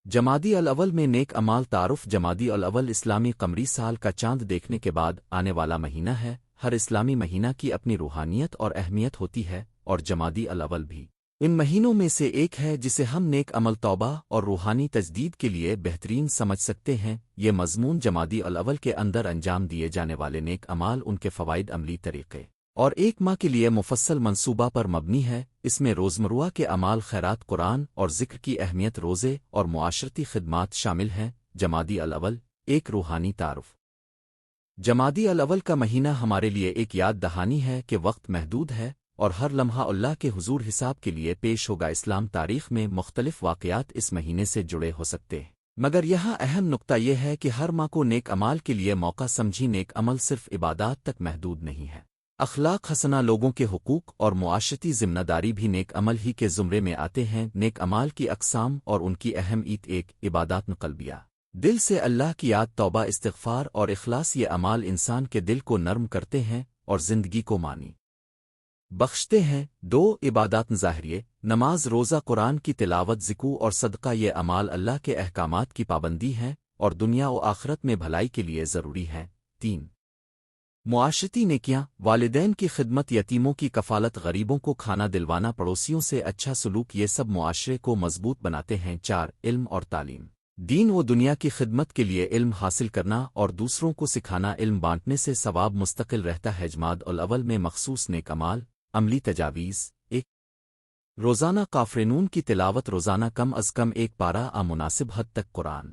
جمادی الاول میں نیک امال تعارف جمادی الاول اسلامی قمری سال کا چاند دیکھنے کے بعد آنے والا مہینہ ہے۔ ہر اسلامی مہینہ کی اپنی روحانیت اور اہمیت ہوتی ہے، اور جمادی الاول بھی ان مہینوں میں سے ایک ہے جسے ہم نیک عمل توبہ اور روحانی تجدید کے لیے بہترین سمجھ سکتے ہیں۔ یہ مضمون جمادی الاول کے اندر انجام دیے جانے والے نیک امال، ان کے فوائد، عملی طریقے اور ایک ماہ کے لیے مفصل منصوبہ پر مبنی ہے۔ اس میں روزمرہ کے اعمال، خیرات، قرآن اور ذکر کی اہمیت، روزے اور معاشرتی خدمات شامل ہیں۔ جمادی الاول ایک روحانی تعارف۔ جمادی الاول کا مہینہ ہمارے لیے ایک یاد دہانی ہے کہ وقت محدود ہے اور ہر لمحہ اللہ کے حضور حساب کے لیے پیش ہوگا۔ اسلام تاریخ میں مختلف واقعات اس مہینے سے جڑے ہو سکتے ہیں، مگر یہاں اہم نقطہ یہ ہے کہ ہر ماہ کو نیک امال کے لیے موقع سمجھی۔ نیک عمل صرف عبادات تک محدود نہیں ہے، اخلاق حسنہ، لوگوں کے حقوق اور معاشرتی ذمہ داری بھی نیک عمل ہی کے زمرے میں آتے ہیں۔ نیک عمال کی اقسام اور ان کی اہمیت: ایک، عبادات قلبیہ، دل سے اللہ کی یاد، توبہ، استغفار اور اخلاص۔ یہ اعمال انسان کے دل کو نرم کرتے ہیں اور زندگی کو معنی بخشتے ہیں۔ دو، عبادات ظاہریہ، نماز، روزہ، قرآن کی تلاوت، ذکر اور صدقہ۔ یہ اعمال اللہ کے احکامات کی پابندی ہیں اور دنیا و آخرت میں بھلائی کے لیے ضروری ہیں۔ تین، معاشرتی نیکیاں، والدین کی خدمت، یتیموں کی کفالت، غریبوں کو کھانا دلوانا، پڑوسیوں سے اچھا سلوک۔ یہ سب معاشرے کو مضبوط بناتے ہیں۔ چار، علم اور تعلیم، دین و دنیا کی خدمت کے لیے علم حاصل کرنا اور دوسروں کو سکھانا۔ علم بانٹنے سے ثواب مستقل رہتا ہے۔ جمادی الاول میں مخصوص نیک اعمال، عملی تجاویز: ایک، روزانہ قافرنون کی تلاوت، روزانہ کم از کم ایک پارہ مناسب حد تک قرآن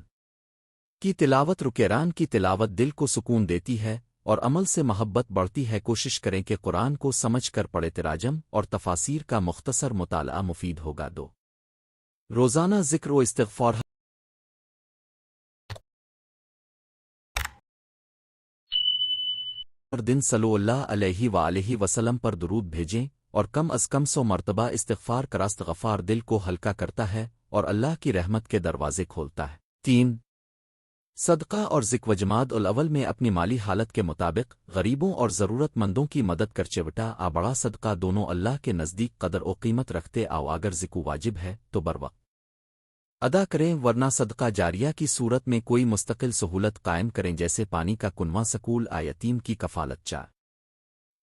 کی تلاوت۔ رکیران کی تلاوت دل کو سکون دیتی ہے اور عمل سے محبت بڑھتی ہے۔ کوشش کریں کہ قرآن کو سمجھ کر پڑھے۔ تراجم اور تفاسیر کا مختصر مطالعہ مفید ہوگا۔ دو، روزانہ ذکر و استغفار، ہر دن صلی اللہ علیہ وآلہ وسلم پر درود بھیجیں اور کم از کم 100 مرتبہ استغفار کریں۔ استغفار دل کو ہلکا کرتا ہے اور اللہ کی رحمت کے دروازے کھولتا ہے۔ تین، صدقہ اور ذکر۔ جمادی الاول میں اپنی مالی حالت کے مطابق غریبوں اور ضرورت مندوں کی مدد کر۔ چھوٹا آ بڑا صدقہ دونوں اللہ کے نزدیک قدر و قیمت رکھتے آؤ۔ اگر ذکر واجب ہے تو بروقت ادا کریں، ورنہ صدقہ جاریہ کی صورت میں کوئی مستقل سہولت قائم کریں، جیسے پانی کا کنواں، سکول، یتیم کی کفالت۔ چار،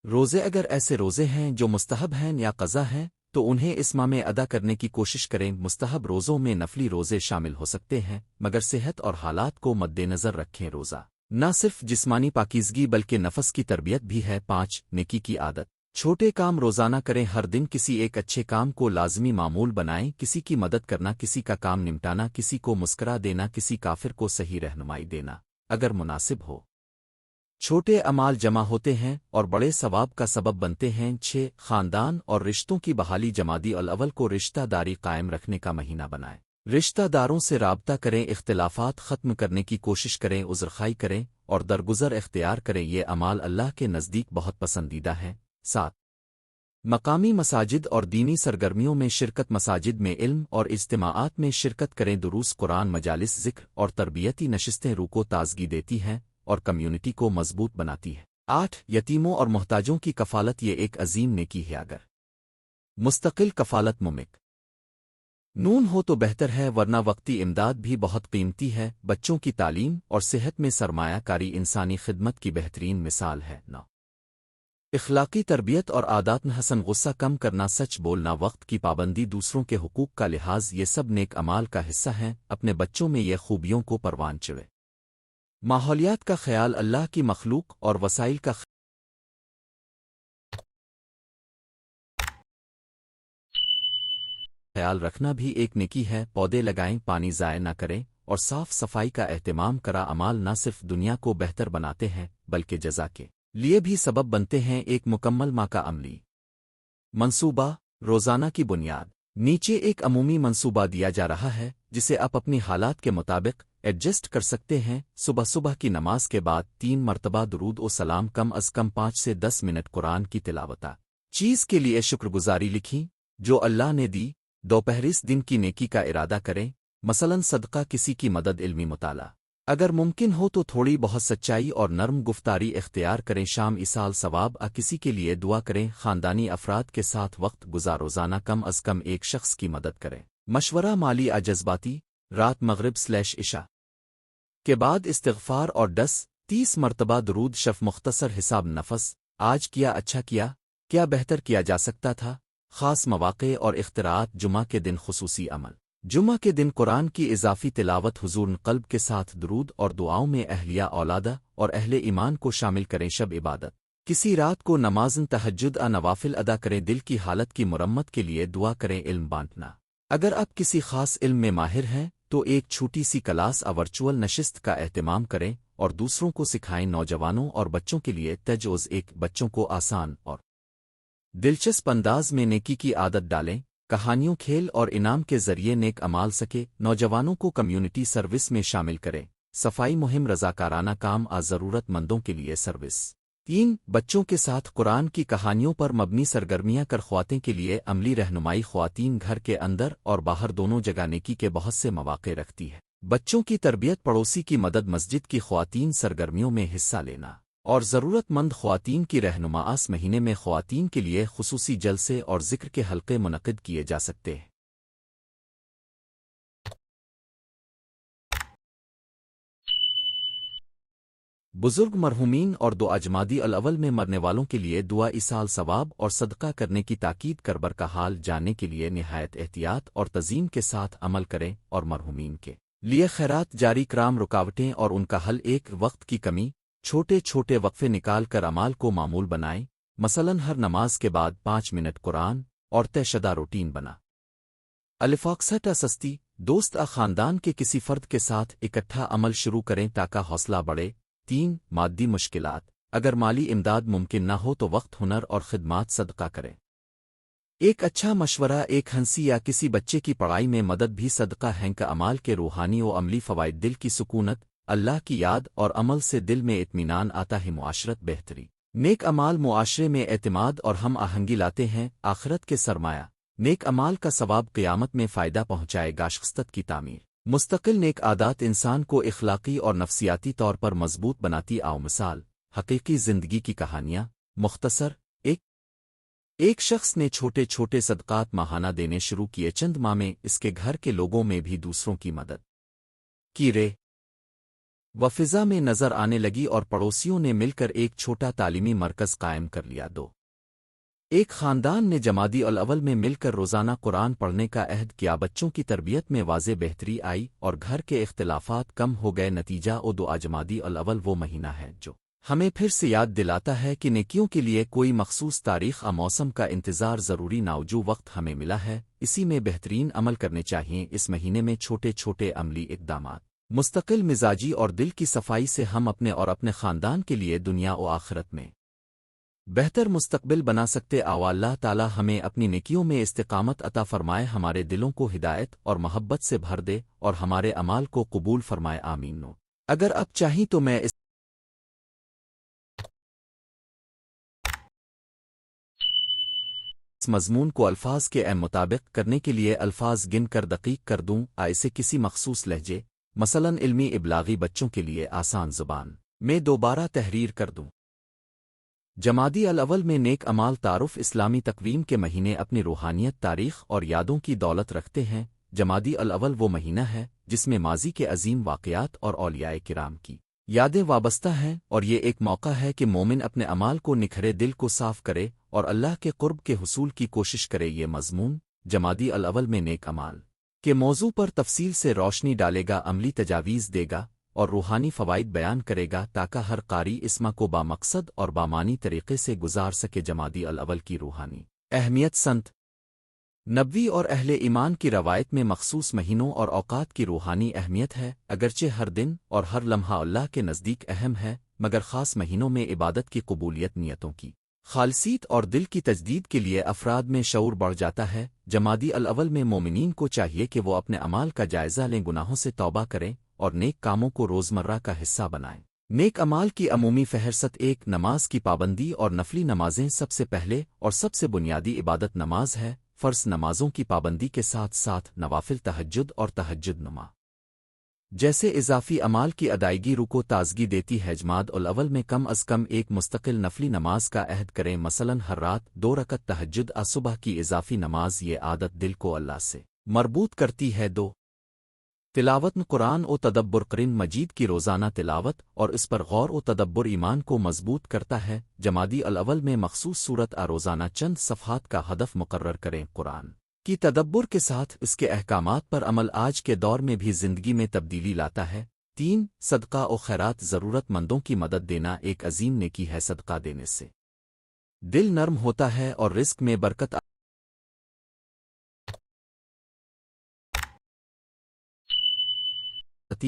روزے۔ اگر ایسے روزے ہیں جو مستحب ہیں یا قضا ہیں تو انہیں اس ماہ میں ادا کرنے کی کوشش کریں۔ مستحب روزوں میں نفلی روزے شامل ہو سکتے ہیں، مگر صحت اور حالات کو مد نظر رکھیں۔ روزہ نہ صرف جسمانی پاکیزگی بلکہ نفس کی تربیت بھی ہے۔ پانچ، نیکی کی عادت۔ چھوٹے کام روزانہ کریں۔ ہر دن کسی ایک اچھے کام کو لازمی معمول بنائیں۔ کسی کی مدد کرنا، کسی کا کام نمٹانا، کسی کو مسکرا دینا، کسی کافر کو صحیح رہنمائی دینا، اگر مناسب ہو۔ چھوٹے اعمال جمع ہوتے ہیں اور بڑے ثواب کا سبب بنتے ہیں۔ چھ، خاندان اور رشتوں کی بحالی۔ جمادی الاول کو رشتہ داری قائم رکھنے کا مہینہ بنائیں۔ رشتہ داروں سے رابطہ کریں، اختلافات ختم کرنے کی کوشش کریں، عذرخواہی کریں اور درگزر اختیار کریں۔ یہ اعمال اللہ کے نزدیک بہت پسندیدہ ہیں۔ سات، مقامی مساجد اور دینی سرگرمیوں میں شرکت۔ مساجد میں علم اور اجتماعات میں شرکت کریں۔ دروس، قرآن، مجالس، ذکر اور تربیتی نشستیں روح کو تازگی دیتی ہیں اور کمیونٹی کو مضبوط بناتی ہے۔ آٹھ، یتیموں اور محتاجوں کی کفالت۔ یہ ایک عظیم نیکی ہے، اگر مستقل کفالت ممکن ہو تو بہتر ہے، ورنہ وقتی امداد بھی بہت قیمتی ہے۔ بچوں کی تعلیم اور صحت میں سرمایہ کاری انسانی خدمت کی بہترین مثال ہے۔ نو، اخلاقی تربیت اور عادات حسن۔ غصہ کم کرنا، سچ بولنا، وقت کی پابندی، دوسروں کے حقوق کا لحاظ، یہ سب نیک اعمال کا حصہ ہیں۔ اپنے بچوں میں یہ خوبیوں کو پروان چڑھے۔ ماحولیات کا خیال، اللہ کی مخلوق اور وسائل کا خیال رکھنا بھی ایک نیکی ہے۔ پودے لگائیں، پانی ضائع نہ کریں اور صاف صفائی کا اہتمام کرا۔ اعمال نہ صرف دنیا کو بہتر بناتے ہیں بلکہ جزا کے لیے بھی سبب بنتے ہیں۔ ایک مکمل ماہ کا عملی منصوبہ۔ روزانہ کی بنیاد نیچے ایک عمومی منصوبہ دیا جا رہا ہے جسے آپ اپنی حالات کے مطابق ایڈجسٹ کر سکتے ہیں۔ صبح کی نماز کے بعد 3 مرتبہ درود و سلام، کم از کم 5 سے 10 منٹ قرآن کی تلاوت۔ چیز کے لیے شکر گزاری لکھیں۔ جو اللہ نے دی دوپہریس دن کی نیکی کا ارادہ کریں، مثلاً صدقہ، کسی کی مدد، علمی مطالعہ، اگر ممکن ہو تو تھوڑی بہت سچائی اور نرم گفتاری اختیار کریں، شام ایصال ثواب کسی کے لیے دعا کریں، خاندانی افراد کے ساتھ وقت گزار، روزانہ کم از کم ایک شخص کی مدد کریں، مشورہ مالی جذباتی، رات مغرب/عشاء کے بعد استغفار اور 30 مرتبہ درود شف، مختصر حساب نفس، آج کیا اچھا کیا بہتر کیا جا سکتا تھا، خاص مواقع اور اختراعات، جمعہ کے دن خصوصی عمل، جمعہ کے دن قرآن کی اضافی تلاوت، حضور قلب کے ساتھ درود اور دعاؤں میں اہلیہ اولادہ اور اہل ایمان کو شامل کریں، شب عبادت، کسی رات کو نمازن تہجد نوافل ادا کریں، دل کی حالت کی مرمت کے لیے دعا کریں، علم بانٹنا، اگر آپ کسی خاص علم میں ماہر ہیں تو ایک چھوٹی سی کلاس ورچوئل نشست کا اہتمام کریں اور دوسروں کو سکھائیں، نوجوانوں اور بچوں کے لیے تجویز، بچوں کو آسان اور دلچسپ انداز میں نیکی کی عادت ڈالیں، کہانیوں، کھیل اور انعام کے ذریعے نیک امال سکے، نوجوانوں کو کمیونٹی سروس میں شامل کریں، صفائی مہم، رضاکارانہ کام، ضرورت مندوں کے لیے سروس۔ 3 بچوں کے ساتھ قرآن کی کہانیوں پر مبنی سرگرمیاں کر خواتین کے لیے عملی رہنمائی، خواتین گھر کے اندر اور باہر دونوں جگہ نیکی کے بہت سے مواقع رکھتی ہے، بچوں کی تربیت، پڑوسی کی مدد، مسجد کی خواتین سرگرمیوں میں حصہ لینا اور ضرورت مند خواتین کی رہنما، اس مہینے میں خواتین کے لیے خصوصی جلسے اور ذکر کے حلقے منعقد کیے جا سکتے ہیں۔ بزرگ مرحومین اور دو جمادی الاول میں مرنے والوں کے لیے دعا، ایصال ثواب اور صدقہ کرنے کی تاکید، قبر کا حال جاننے کے لیے نہایت احتیاط اور تنظیم کے ساتھ عمل کریں اور مرحومین کے لیے خیرات جاری کرام، رکاوٹیں اور ان کا حل، ایک وقت کی کمی، چھوٹے چھوٹے وقفے نکال کر اعمال کو معمول بنائیں، مثلاً ہر نماز کے بعد 5 منٹ قرآن اور طے شدہ روٹین بنا الفاقسٹا سستی دوست خاندان کے کسی فرد کے ساتھ اکٹھا عمل شروع کریں تاکہ حوصلہ بڑھے۔ 3 مادی مشکلات، اگر مالی امداد ممکن نہ ہو تو وقت، ہنر اور خدمات صدقہ کریں، ایک اچھا مشورہ، ایک ہنسی یا کسی بچے کی پڑھائی میں مدد بھی صدقہ ہیں، کا عمال کے روحانی و عملی فوائد، دل کی سکونت، اللہ کی یاد اور عمل سے دل میں اطمینان آتا ہے، معاشرت بہتری، نیک عمال معاشرے میں اعتماد اور ہم آہنگی لاتے ہیں، آخرت کے سرمایہ، نیک عمال کا ثواب قیامت میں فائدہ پہنچائے گا، شخصیت کی تعمیر، مستقل نیک عادات انسان کو اخلاقی اور نفسیاتی طور پر مضبوط بناتی، آؤ مثال، حقیقی زندگی کی کہانیاں، مختصر، ایک شخص نے چھوٹے چھوٹے صدقات ماہانہ دینے شروع کیے، چند ماہ میں اس کے گھر کے لوگوں میں بھی دوسروں کی مدد کی و فضا میں نظر آنے لگی اور پڑوسیوں نے مل کر ایک چھوٹا تعلیمی مرکز قائم کر لیا۔ ایک خاندان نے جمادی الاول میں مل کر روزانہ قرآن پڑھنے کا عہد کیا، بچوں کی تربیت میں واضح بہتری آئی اور گھر کے اختلافات کم ہو گئے، نتیجہ جمادی الاول وہ مہینہ ہے جو ہمیں پھر سے یاد دلاتا ہے کہ نیکیوں کے لیے کوئی مخصوص تاریخ موسم کا انتظار ضروری نہ ہو، جو وقت ہمیں ملا ہے اسی میں بہترین عمل کرنے چاہیے۔ اس مہینے میں چھوٹے چھوٹے عملی اقدامات، مستقل مزاجی اور دل کی صفائی سے ہم اپنے اور اپنے خاندان کے لیے دنیا و آخرت میں بہتر مستقبل بنا سکتے۔ اللہ تعالی ہمیں اپنی نیکیوں میں استقامت عطا فرمائے، ہمارے دلوں کو ہدایت اور محبت سے بھر دے اور ہمارے اعمال کو قبول فرمائے، آمین۔ اگر آپ چاہیں تو میں اس مضمون کو الفاظ کے مطابق کرنے کے لیے الفاظ گن کر دقیق کر دوں، اسے کسی مخصوص لہجے، مثلاً علمی ابلاغی بچوں کے لیے آسان زبان میں دوبارہ تحریر کر دوں۔ جمادی الاول میں نیک عمال، تعارف، اسلامی تقویم کے مہینے اپنی روحانیت، تاریخ اور یادوں کی دولت رکھتے ہیں۔ جمادی الاول وہ مہینہ ہے جس میں ماضی کے عظیم واقعات اور اولیاء کرام کی یادیں وابستہ ہیں، اور یہ ایک موقع ہے کہ مومن اپنے اعمال کو نکھرے، دل کو صاف کرے اور اللہ کے قرب کے حصول کی کوشش کرے۔ یہ مضمون جمادی الاول میں نیک عمال کے موضوع پر تفصیل سے روشنی ڈالے گا، عملی تجاویز دے گا اور روحانی فوائد بیان کرے گا تاکہ ہر قاری اسما کو بامقصد اور بامانی طریقے سے گزار سکے۔ جمادی الاول کی روحانی اہمیت، سنت نبوی اور اہل ایمان کی روایت میں مخصوص مہینوں اور اوقات کی روحانی اہمیت ہے، اگرچہ ہر دن اور ہر لمحہ اللہ کے نزدیک اہم ہے، مگر خاص مہینوں میں عبادت کی قبولیت، نیتوں کی خالصیت اور دل کی تجدید کے لیے افراد میں شعور بڑھ جاتا ہے۔ جمادی الاول میں مومنین کو چاہیے کہ وہ اپنے اعمال کا جائزہ لیں، گناہوں سے توبہ کریں اور نیک کاموں کو روزمرہ کا حصہ بنائیں۔ نیک اعمال کی عمومی فہرست، 1 نماز کی پابندی اور نفلی نمازیں، سب سے پہلے اور سب سے بنیادی عبادت نماز ہے، فرض نمازوں کی پابندی کے ساتھ ساتھ نوافل تہجد اور تہجد نما جیسے اضافی اعمال کی ادائیگی رکو تازگی دیتی ہے۔ جمادی الاول میں کم از کم ایک مستقل نفلی نماز کا عہد کریں، مثلا ہر رات 2 رکعت تہجد صبح کی اضافی نماز۔ یہ عادت دل کو اللہ سے مربوط کرتی ہے۔ 2 تلاوت قرآن و تدبر قرآن مجید کی روزانہ تلاوت اور اس پر غور و تدبر ایمان کو مضبوط کرتا ہے۔ جمادی الاول میں مخصوص صورت روزانہ چند صفحات کا ہدف مقرر کریں، قرآن کی تدبر کے ساتھ اس کے احکامات پر عمل آج کے دور میں بھی زندگی میں تبدیلی لاتا ہے۔ 3 صدقہ و خیرات ضرورت مندوں کی مدد دینا ایک عظیم نیکی ہے۔ صدقہ دینے سے دل نرم ہوتا ہے اور رزق میں برکت آتی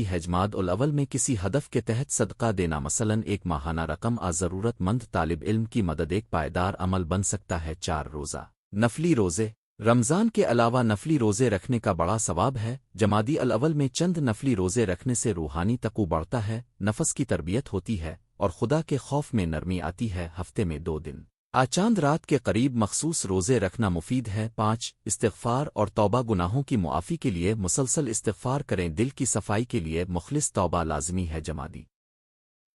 ہے۔ جمادی الاول میں کسی ہدف کے تحت صدقہ دینا، مثلا ایک ماہانہ رقم ضرورت مند طالب علم کی مدد، ایک پائیدار عمل بن سکتا ہے۔ 4 روزہ نفلی روزے رمضان کے علاوہ نفلی روزے رکھنے کا بڑا ثواب ہے۔ جمادی الاول میں چند نفلی روزے رکھنے سے روحانی تقوی بڑھتا ہے، نفس کی تربیت ہوتی ہے اور خدا کے خوف میں نرمی آتی ہے۔ ہفتے میں 2 دن چاند رات کے قریب مخصوص روزے رکھنا مفید ہے۔ 5 استغفار اور توبہ گناہوں کی معافی کے لیے مسلسل استغفار کریں، دل کی صفائی کے لیے مخلص توبہ لازمی ہے۔ جمادی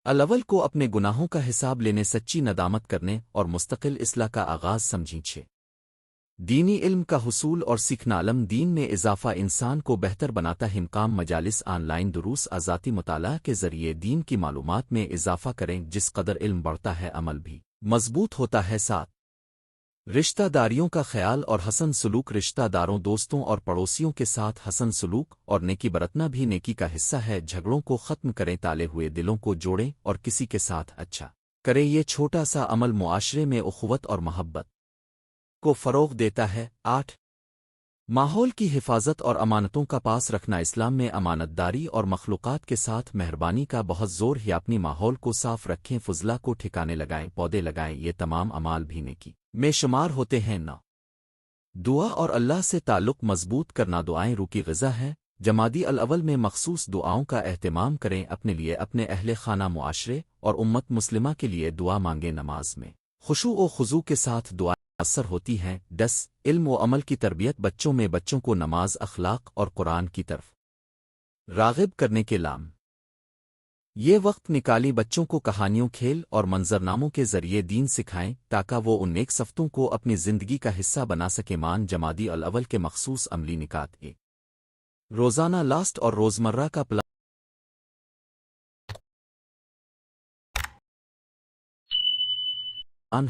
الاول کو اپنے گناہوں کا حساب لینے، سچی ندامت کرنے اور مستقل اصلاح کا آغاز سمجھیں۔ 6 دینی علم کا حصول اور سیکھنا، علم دین میں اضافہ انسان کو بہتر بناتا ہے۔ کام مجالس آن لائن دروس ذاتی مطالعہ کے ذریعے دین کی معلومات میں اضافہ کریں، جس قدر علم بڑھتا ہے عمل بھی مضبوط ہوتا ہے۔ 7 رشتہ داریوں کا خیال اور حسن سلوک، رشتہ داروں، دوستوں اور پڑوسیوں کے ساتھ حسن سلوک اور نیکی برتنا بھی نیکی کا حصہ ہے۔ جھگڑوں کو ختم کریں، تالے ہوئے دلوں کو جوڑیں اور کسی کے ساتھ اچھا کریں۔ یہ چھوٹا سا عمل معاشرے میں اخوت اور محبت کو فروغ دیتا ہے۔ 8 ماحول کی حفاظت اور امانتوں کا پاس رکھنا، اسلام میں امانت داری اور مخلوقات کے ساتھ مہربانی کا بہت زور ہے۔ اپنی ماحول کو صاف رکھیں، فضلہ کو ٹھکانے لگائیں، پودے لگائیں، یہ تمام اعمال بھی نیکی میں شمار ہوتے ہیں۔ 9 دعا اور اللہ سے تعلق مضبوط کرنا، دعائیں روح کی غذا ہے۔ جمادی الاول میں مخصوص دعاؤں کا اہتمام کریں، اپنے لیے، اپنے اہل خانہ، معاشرے اور امت مسلمہ کے لیے دعا مانگیں۔ نماز میں خشوع و خضوع کے ساتھ دعائیں اثر ہوتی ہیں۔ 10 علم و عمل کی تربیت، بچوں کو نماز، اخلاق اور قرآن کی طرف راغب کرنے کے لام یہ وقت نکالی، بچوں کو کہانیوں، کھیل اور منظرناموں کے ذریعے دین سکھائیں تاکہ وہ ان نیک صفتوں کو اپنی زندگی کا حصہ بنا سکیں۔ جمادی الاول کے مخصوص عملی نکات، روزانہ لاسٹ اور روزمرہ کا پلان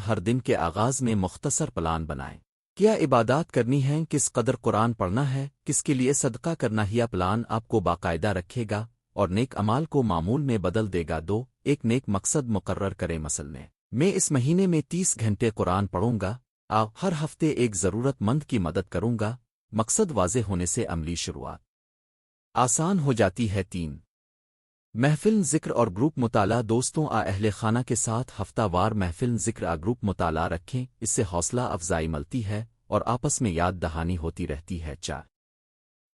ہر دن کے آغاز میں مختصر پلان بنائیں۔ کیا عبادات کرنی ہیں، کس قدر قرآن پڑھنا ہے، کس کے لیے صدقہ کرنا ہے، یہ پلان آپ کو باقاعدہ رکھے گا اور نیک اعمال کو معمول میں بدل دے گا۔ 2 ایک نیک مقصد مقرر کریں، مثلا میں اس مہینے میں 30 گھنٹے قرآن پڑھوں گا، ہر ہفتے ایک ضرورت مند کی مدد کروں گا۔ مقصد واضح ہونے سے عملی شروعات آسان ہو جاتی ہے۔ 3 محفل ذکر اور گروپ مطالعہ، دوستوں اہل خانہ کے ساتھ ہفتہ وار محفل ذکر گروپ مطالعہ رکھیں، اس سے حوصلہ افزائی ملتی ہے اور آپس میں یاد دہانی ہوتی رہتی ہے۔ 4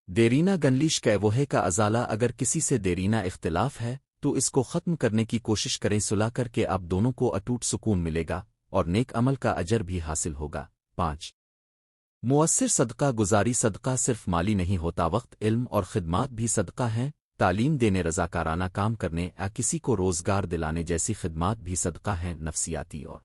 دیرینہ گنلیش کا وہ ہے کا ازالہ، اگر کسی سے دیرینہ اختلاف ہے تو اس کو ختم کرنے کی کوشش کریں، صلح کر کے آپ دونوں کو اٹوٹ سکون ملے گا اور نیک عمل کا اجر بھی حاصل ہوگا۔ 5 مؤثر صدقہ گزاری، صدقہ صرف مالی نہیں ہوتا، وقت، علم اور خدمات بھی صدقہ ہیں۔ تعلیم دینے، رضاکارانہ کام کرنے، کسی کو روزگار دلانے جیسی خدمات بھی صدقہ ہیں۔ نفسیاتی اور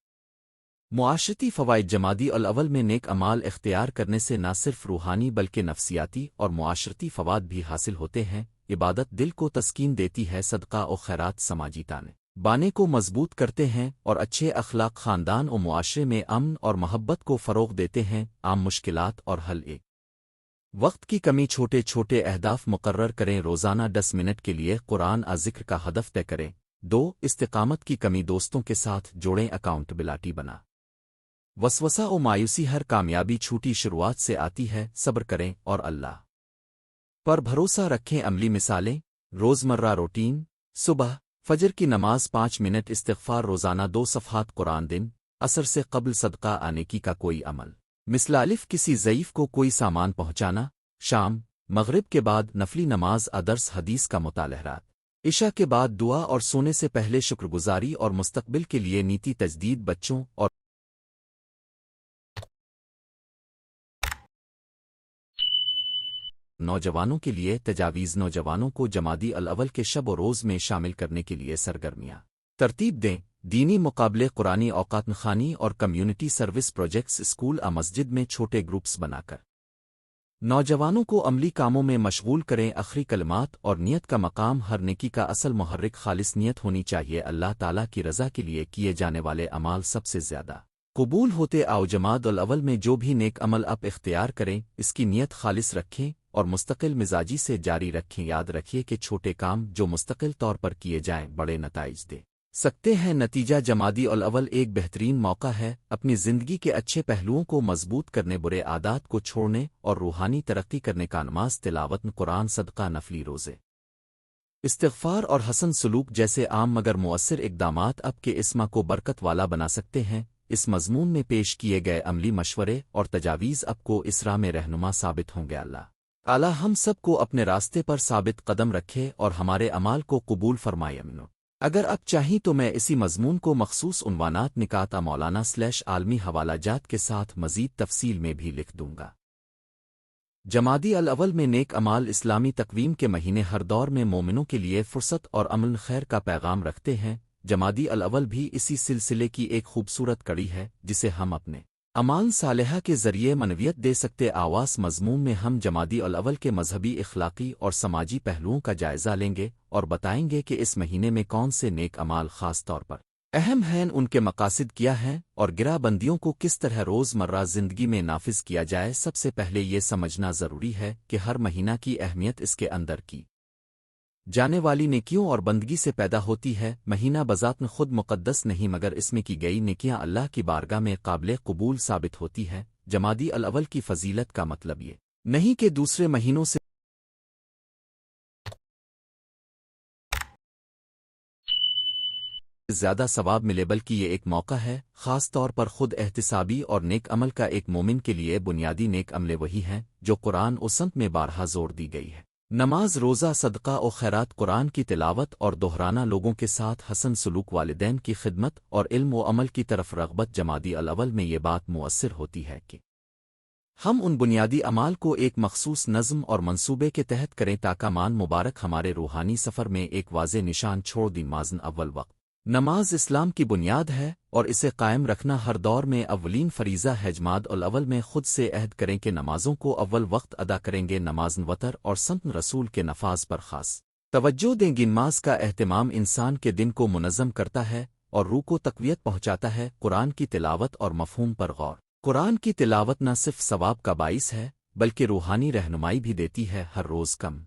معاشرتی فوائد، جمادی الاول میں نیک اعمال اختیار کرنے سے نہ صرف روحانی بلکہ نفسیاتی اور معاشرتی فوائد بھی حاصل ہوتے ہیں۔ عبادت دل کو تسکین دیتی ہے، صدقہ و خیرات سماجی تانے بانے کو مضبوط کرتے ہیں اور اچھے اخلاق خاندان و معاشرے میں امن اور محبت کو فروغ دیتے ہیں۔ عام مشکلات اور حل، ایک وقت کی کمی، چھوٹے چھوٹے اہداف مقرر کریں، روزانہ 10 منٹ کے لیے قرآن ذکر کا ہدف طے کریں۔ 2 استقامت کی کمی، دوستوں کے ساتھ جوڑیں، اکاؤنٹبلٹی بنا وسوسہ و مایوسی، ہر کامیابی چھوٹی شروعات سے آتی ہے، صبر کریں اور اللہ پر بھروسہ رکھیں۔ عملی مثالیں، روزمرہ روٹین، صبح فجر کی نماز، 5 منٹ استغفار، روزانہ 2 صفحات قرآن، دن عصر سے قبل صدقہ نیکی کا کوئی عمل، مثل الف کسی ضعیف کو کوئی سامان پہنچانا، شام مغرب کے بعد نفلی نماز، درس حدیث کا مطالعہ، عشاء کے بعد دعا اور سونے سے پہلے شکر گزاری اور مستقبل کے لیے نیتی تجدید، بچوں اور نوجوانوں کے لیے تجاویز نوجوانوں کو جمادی الاول کے شب و روز میں شامل کرنے کے لیے سرگرمیاں ترتیب دیں دینی مقابلے قرآنی اوقات نخوانی اور کمیونٹی سروس پروجیکٹس اسکول مسجد میں چھوٹے گروپس بنا کر نوجوانوں کو عملی کاموں میں مشغول کریں آخری کلمات اور نیت کا مقام ہر نیکی کا اصل محرک خالص نیت ہونی چاہیے اللہ تعالیٰ کی رضا کے لیے کیے جانے والے اعمال سب سے زیادہ قبول ہوتے جماد الاول میں جو بھی نیک عمل آپ اختیار کریں اس کی نیت خالص رکھیں اور مستقل مزاجی سے جاری رکھیں یاد رکھیے کہ چھوٹے کام جو مستقل طور پر کیے جائیں بڑے نتائج دے سکتے ہیں نتیجہ جمادی الاول ایک بہترین موقع ہے اپنی زندگی کے اچھے پہلوؤں کو مضبوط کرنے برے عادات کو چھوڑنے اور روحانی ترقی کرنے کا نماز تلاوت قرآن صدقہ نفلی روزے استغفار اور حسن سلوک جیسے عام مگر مؤثر اقدامات اب کے اسما کو برکت والا بنا سکتے ہیں اس مضمون میں پیش کیے گئے عملی مشورے اور تجاویز اب کو اس راہ میں رہنما ثابت ہوں گے اللہ تعالی ہم سب کو اپنے راستے پر ثابت قدم رکھے اور ہمارے اعمال کو قبول فرمائے امنو اگر اب چاہیں تو میں اسی مضمون کو مخصوص عنوانات نکاتا مولانا/عالمی حوالہ جات کے ساتھ مزید تفصیل میں بھی لکھ دوں گا جمادی الاول میں نیک اعمال اسلامی تقویم کے مہینے ہر دور میں مومنوں کے لیے فرصت اور امن خیر کا پیغام رکھتے ہیں جمادی الاول بھی اسی سلسلے کی ایک خوبصورت کڑی ہے جسے ہم اپنے اعمال صالحہ کے ذریعے منویت دے سکتے آواز مضمون میں ہم جمادی الاول کے مذہبی اخلاقی اور سماجی پہلوؤں کا جائزہ لیں گے اور بتائیں گے کہ اس مہینے میں کون سے نیک اعمال خاص طور پر اہم ہیں ان کے مقاصد کیا ہیں اور گرہ بندیوں کو کس طرح روز مرہ زندگی میں نافذ کیا جائے سب سے پہلے یہ سمجھنا ضروری ہے کہ ہر مہینہ کی اہمیت اس کے اندر کی جانے والی نیکیوں اور بندگی سے پیدا ہوتی ہے مہینہ بذات خود مقدس نہیں مگر اس میں کی گئی نیکیاں اللہ کی بارگاہ میں قابل قبول ثابت ہوتی ہے جمادی الاول کی فضیلت کا مطلب یہ نہیں کہ دوسرے مہینوں سے زیادہ ثواب ملے بلکہ یہ ایک موقع ہے خاص طور پر خود احتسابی اور نیک عمل کا ایک مومن کے لیے بنیادی نیک عملیں وہی ہیں جو قرآن و سنت میں بارہا زور دی گئی ہے نماز روزہ صدقہ و خیرات قرآن کی تلاوت اور دہرانا لوگوں کے ساتھ حسن سلوک والدین کی خدمت اور علم و عمل کی طرف رغبت جمادی الاول میں یہ بات مؤثر ہوتی ہے کہ ہم ان بنیادی اعمال کو ایک مخصوص نظم اور منصوبے کے تحت کریں تاکہ مان مبارک ہمارے روحانی سفر میں ایک واضح نشان چھوڑ دی مازن اول وقت نماز اسلام کی بنیاد ہے اور اسے قائم رکھنا ہر دور میں اولین فریضہ ہے جماد الاول میں خود سے عہد کریں کہ نمازوں کو اول وقت ادا کریں گے نماز وتر اور سنت رسول کے نفاذ پر خاص توجہ دیں گی نماز کا اہتمام انسان کے دن کو منظم کرتا ہے اور روح کو تقویت پہنچاتا ہے قرآن کی تلاوت اور مفہوم پر غور قرآن کی تلاوت نہ صرف ثواب کا باعث ہے بلکہ روحانی رہنمائی بھی دیتی ہے ہر روز کم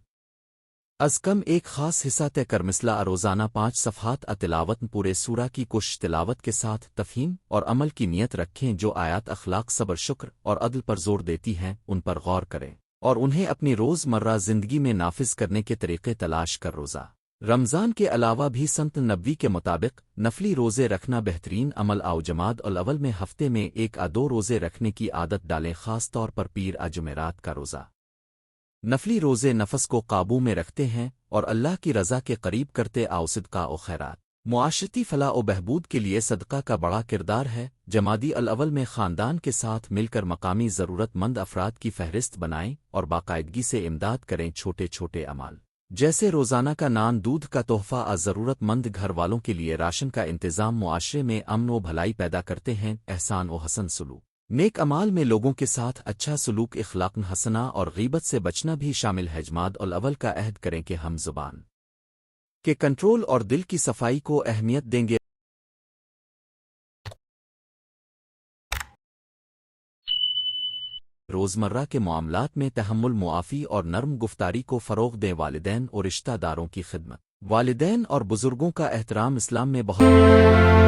از کم ایک خاص حصہ طے کر مثلا روزانہ 5 صفحات تلاوت پورے سورہ کی کوشش تلاوت کے ساتھ تفہیم اور عمل کی نیت رکھیں جو آیات اخلاق صبر شکر اور عدل پر زور دیتی ہیں ان پر غور کریں اور انہیں اپنی روز مرہ زندگی میں نافذ کرنے کے طریقے تلاش کر روزہ رمضان کے علاوہ بھی سنت نبوی کے مطابق نفلی روزے رکھنا بہترین عمل جماد الاول میں ہفتے میں 1 یا 2 روزے رکھنے کی عادت ڈالیں خاص طور پر پیر جمعرات کا روزہ نفلی روزے نفس کو قابو میں رکھتے ہیں اور اللہ کی رضا کے قریب کرتے صدقہ و خیرات معاشرتی فلاح و بہبود کے لیے صدقہ کا بڑا کردار ہے جمادی الاول میں خاندان کے ساتھ مل کر مقامی ضرورت مند افراد کی فہرست بنائیں اور باقاعدگی سے امداد کریں چھوٹے چھوٹے اعمال جیسے روزانہ کا نان دودھ کا تحفہ ضرورت مند گھر والوں کے لیے راشن کا انتظام معاشرے میں امن و بھلائی پیدا کرتے ہیں احسان و حسن سلوک نیک اعمال میں لوگوں کے ساتھ اچھا سلوک اخلاق حسنہ اور غیبت سے بچنا بھی شامل ہے جماد الاول کا عہد کریں کہ ہم زبان کے کنٹرول اور دل کی صفائی کو اہمیت دیں گے روزمرہ کے معاملات میں تحمل معافی اور نرم گفتاری کو فروغ دیں والدین اور رشتہ داروں کی خدمت والدین اور بزرگوں کا احترام اسلام میں بہت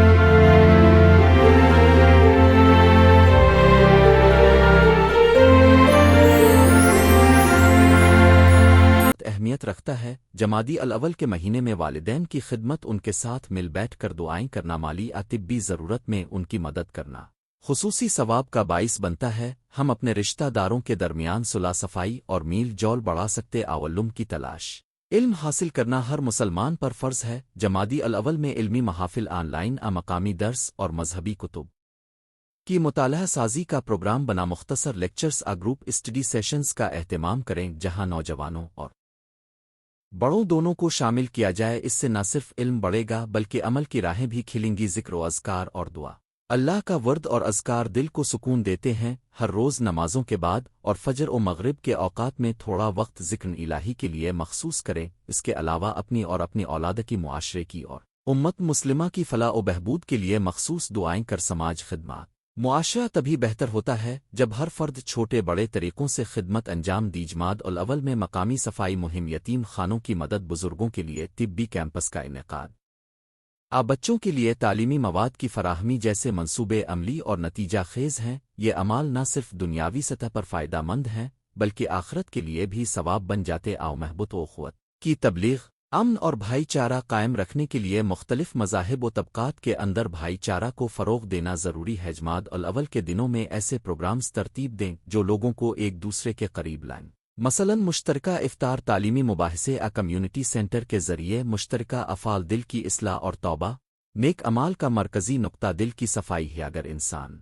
اہمیت رکھتا ہے جمادی الاول کے مہینے میں والدین کی خدمت ان کے ساتھ مل بیٹھ کر دعائیں کرنا مالی طبی ضرورت میں ان کی مدد کرنا خصوصی ثواب کا باعث بنتا ہے ہم اپنے رشتہ داروں کے درمیان صلح صفائی اور میل جول بڑھا سکتے علم کی تلاش علم حاصل کرنا ہر مسلمان پر فرض ہے جمادی الاول میں علمی محافل آن لائن مقامی درس اور مذہبی کتب کی مطالعہ سازی کا پروگرام بنا مختصر لیکچرز گروپ اسٹڈی سیشنز کا اہتمام کریں جہاں نوجوانوں اور بڑوں دونوں کو شامل کیا جائے۔ اس سے نہ صرف علم بڑھے گا بلکہ عمل کی راہیں بھی کھلیں گی۔ ذکر و اذکار اور دعا، اللہ کا ورد اور اذکار دل کو سکون دیتے ہیں۔ ہر روز نمازوں کے بعد اور فجر و مغرب کے اوقات میں تھوڑا وقت ذکر الہی کے لیے مخصوص کریں۔ اس کے علاوہ اپنی اور اپنی اولاد کی، معاشرے کی اور امت مسلمہ کی فلاح و بہبود کے لیے مخصوص دعائیں کر سماج خدمات۔ معاشرہ تبھی بہتر ہوتا ہے جب ہر فرد چھوٹے بڑے طریقوں سے خدمت انجام دی۔ جماعت الاول میں مقامی صفائی مہم، یتیم خانوں کی مدد، بزرگوں کے لیے طبی کیمپس کا انعقاد، بچوں کے لیے تعلیمی مواد کی فراہمی جیسے منصوبے عملی اور نتیجہ خیز ہیں۔ یہ اعمال نہ صرف دنیاوی سطح پر فائدہ مند ہیں بلکہ آخرت کے لیے بھی ثواب بن جاتے۔ محبت و اخوت کی تبلیغ، امن اور بھائی چارہ قائم رکھنے کے لیے مختلف مذاہب و طبقات کے اندر بھائی چارہ کو فروغ دینا ضروری ہے۔ جماعت الاول کے دنوں میں ایسے پروگرامز ترتیب دیں جو لوگوں کو ایک دوسرے کے قریب لائیں۔ مثلاً مشترکہ افطار، تعلیمی مباحثے، کمیونٹی سینٹر کے ذریعے مشترکہ افعال، دل کی اصلاح اور توبہ، نیک اعمال کا مرکزی نقطہ دل کی صفائی ہے۔ اگر انسان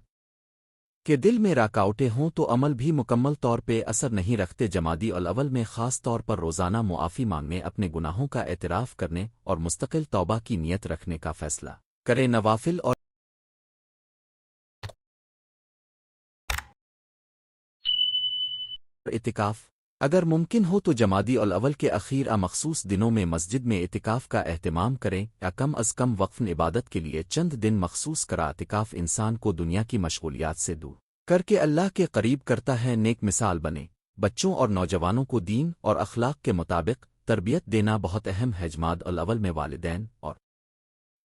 کے دل میں رکاوٹیں ہوں تو عمل بھی مکمل طور پہ اثر نہیں رکھتے۔ جمادی الاول میں خاص طور پر روزانہ معافی مانگنے، اپنے گناہوں کا اعتراف کرنے اور مستقل توبہ کی نیت رکھنے کا فیصلہ کریں۔ نوافل اور اعتکاف، اگر ممکن ہو تو جمادی الاول کے اخیر مخصوص دنوں میں مسجد میں اعتکاف کا اہتمام کریں یا کم از کم وقف عبادت کے لیے چند دن مخصوص کرا۔ اعتکاف انسان کو دنیا کی مشغولیات سے دور کر کے اللہ کے قریب کرتا ہے۔ نیک مثال بنے، بچوں اور نوجوانوں کو دین اور اخلاق کے مطابق تربیت دینا بہت اہم ہے۔ جمادی الاول میں والدین اور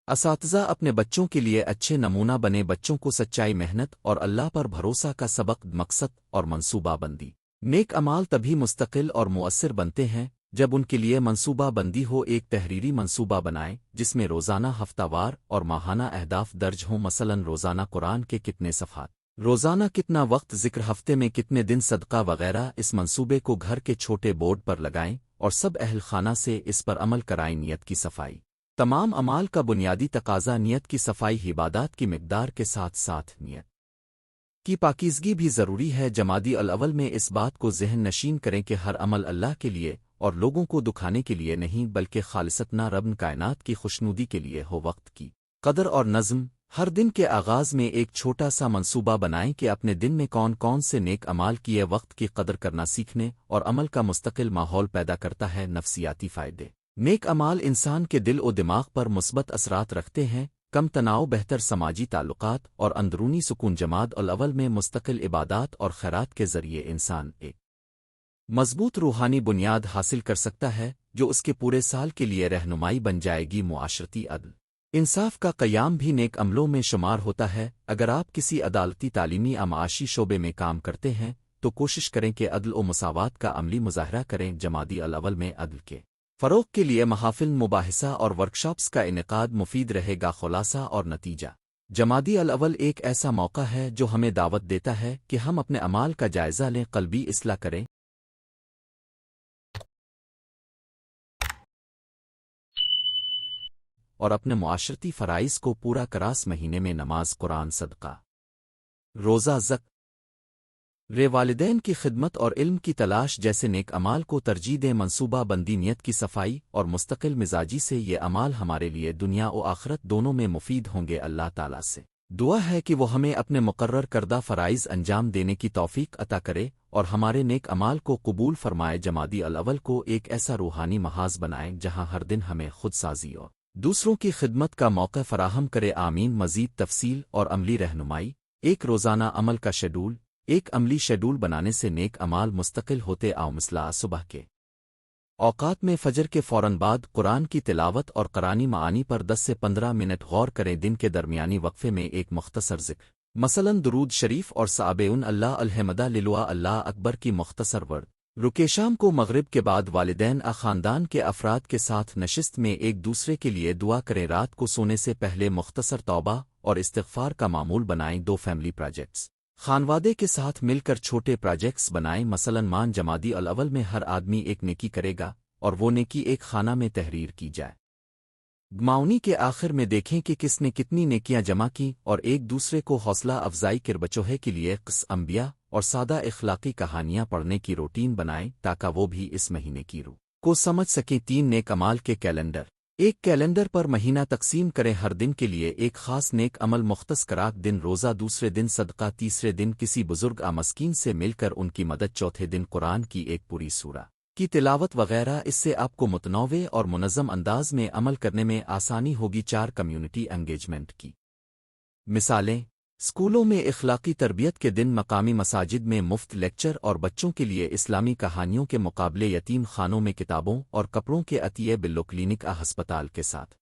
اساتذہ اپنے بچوں کے لیے اچھے نمونہ بنے، بچوں کو سچائی، محنت اور اللہ پر بھروسہ کا سبق، مقصد اور منصوبہ بندی۔ نیک اعمال تبھی مستقل اور مؤثر بنتے ہیں جب ان کے لیے منصوبہ بندی ہو۔ ایک تحریری منصوبہ بنائیں جس میں روزانہ، ہفتہ وار اور ماہانہ اہداف درج ہوں۔ مثلاً روزانہ قرآن کے کتنے صفحات، روزانہ کتنا وقت ذکر، ہفتے میں کتنے دن صدقہ وغیرہ۔ اس منصوبے کو گھر کے چھوٹے بورڈ پر لگائیں اور سب اہل خانہ سے اس پر عمل کرائیں۔ نیت کی صفائی، تمام اعمال کا بنیادی تقاضا نیت کی صفائی، عبادات کی مقدار کے ساتھ ساتھ نیت کی پاکیزگی بھی ضروری ہے۔ جمادی الاول میں اس بات کو ذہن نشین کریں کہ ہر عمل اللہ کے لیے اور لوگوں کو دکھانے کے لیے نہیں بلکہ خالصتاً رب کائنات کی خوشنودی کے لیے ہو۔ وقت کی قدر اور نظم، ہر دن کے آغاز میں ایک چھوٹا سا منصوبہ بنائیں کہ اپنے دن میں کون کون سے نیک اعمال کیے۔ وقت کی قدر کرنا سیکھنے اور عمل کا مستقل ماحول پیدا کرتا ہے۔ نفسیاتی فائدے، نیک اعمال انسان کے دل و دماغ پر مثبت اثرات رکھتے ہیں، کم تناؤ، بہتر سماجی تعلقات اور اندرونی سکون۔ جمادی الاول میں مستقل عبادات اور خیرات کے ذریعے انسان ایک مضبوط روحانی بنیاد حاصل کر سکتا ہے جو اس کے پورے سال کے لیے رہنمائی بن جائے گی۔ معاشرتی عدل، انصاف کا قیام بھی نیک عملوں میں شمار ہوتا ہے۔ اگر آپ کسی عدالتی، تعلیمی یا معاشی شعبے میں کام کرتے ہیں تو کوشش کریں کہ عدل و مساوات کا عملی مظاہرہ کریں۔ جمادی الاول میں عدل کے فروغ کے لیے محافل، مباحثہ اور ورکشاپس کا انعقاد مفید رہے گا۔ خلاصہ اور نتیجہ، جمادی الاول ایک ایسا موقع ہے جو ہمیں دعوت دیتا ہے کہ ہم اپنے اعمال کا جائزہ لیں، قلبی اصلاح کریں اور اپنے معاشرتی فرائض کو پورا کراس مہینے میں نماز، قرآن، صدقہ، روزہ، والدین کی خدمت اور علم کی تلاش جیسے نیک اعمال کو ترجیح دیں۔ منصوبہ بندی، نیت کی صفائی اور مستقل مزاجی سے یہ اعمال ہمارے لیے دنیا و آخرت دونوں میں مفید ہوں گے۔ اللہ تعالیٰ سے دعا ہے کہ وہ ہمیں اپنے مقرر کردہ فرائض انجام دینے کی توفیق عطا کرے اور ہمارے نیک اعمال کو قبول فرمائے۔ جمادی الاول کو ایک ایسا روحانی محاذ بنائیں جہاں ہر دن ہمیں خود سازی اور دوسروں کی خدمت کا موقع فراہم کرے۔ آمین۔ مزید تفصیل اور عملی رہنمائی، ایک روزانہ عمل کا شیڈول، ایک عملی شیڈول بنانے سے نیک اعمال مستقل ہوتے۔ مثلا صبح کے اوقات میں فجر کے فوراً بعد قرآن کی تلاوت اور قرآنی معانی پر 10 سے 15 منٹ غور کریں۔ دن کے درمیانی وقفے میں ایک مختصر ذکر، مثلاً درود شریف اور صابئون اللہ الحمدہ للہ اللہ اکبر کی مختصر ورد۔ شام کو مغرب کے بعد والدین خاندان کے افراد کے ساتھ نشست میں ایک دوسرے کے لیے دعا کریں۔ رات کو سونے سے پہلے مختصر توبہ اور استغفار کا معمول بنائیں۔ دو فیملی پروجیکٹس، خانوادے کے ساتھ مل کر چھوٹے پروجیکٹس بنائیں۔ مثلاً جمادی الاول میں ہر آدمی ایک نیکی کرے گا اور وہ نیکی ایک خانہ میں تحریر کی جائے۔ گماؤنی کے آخر میں دیکھیں کہ کس نے کتنی نیکیاں جمع کی اور ایک دوسرے کو حوصلہ افزائی کر بچوہے کے لیے انبیاء اور سادہ اخلاقی کہانیاں پڑھنے کی روٹین بنائیں تاکہ وہ بھی اس مہینے کی روح کو سمجھ سکیں۔ 3 نیک عمال کے کیلنڈر۔ ایک کیلنڈر پر مہینہ تقسیم کریں، ہر دن کے لیے ایک خاص نیک عمل مختص کراک دن روزہ، دوسرے دن صدقہ، تیسرے دن کسی بزرگ مسکین سے مل کر ان کی مدد، چوتھے دن قرآن کی ایک پوری سورہ کی تلاوت وغیرہ۔ اس سے آپ کو متنوع اور منظم انداز میں عمل کرنے میں آسانی ہوگی۔ 4 کمیونٹی انگیجمنٹ کی مثالیں۔ اسکولوں میں اخلاقی تربیت کے دن، مقامی مساجد میں مفت لیکچر اور بچوں کے لیے اسلامی کہانیوں کے مقابلے، یتیم خانوں میں کتابوں اور کپڑوں کے عطیے، بلو کلینک ہسپتال کے ساتھ